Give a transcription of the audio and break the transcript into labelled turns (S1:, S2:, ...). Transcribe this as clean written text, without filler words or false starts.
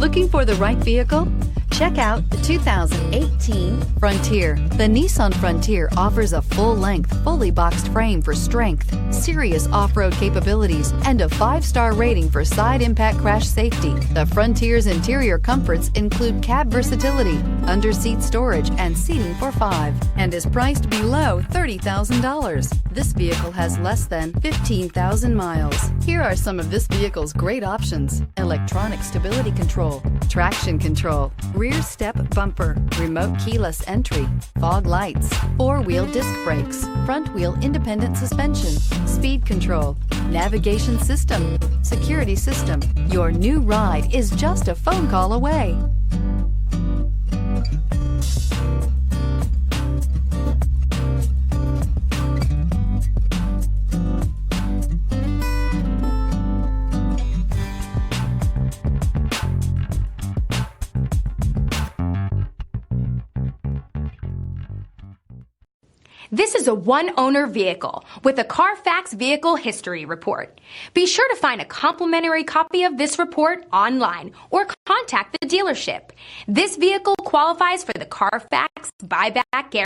S1: Looking for the right vehicle? Check out the 2018 Frontier. The Nissan Frontier offers a full-length, fully boxed frame for strength, serious off-road capabilities, and a 5-star rating for side impact crash safety. The Frontier's interior comforts include cab versatility, under-seat storage, and seating for 5, and is priced below $30,000. This vehicle has less than 15,000 miles. Here are some of this vehicle's great options: electronic stability control, traction control, rear step bumper, remote keyless entry, fog lights, 4-wheel disc brakes, front wheel independent suspension, speed control, navigation system, security system. Your new ride is just a phone call away.
S2: This is a one-owner vehicle with a Carfax Vehicle History Report. Be sure to find a complimentary copy of this report online or contact the dealership. This vehicle qualifies for the Carfax Buyback Guarantee.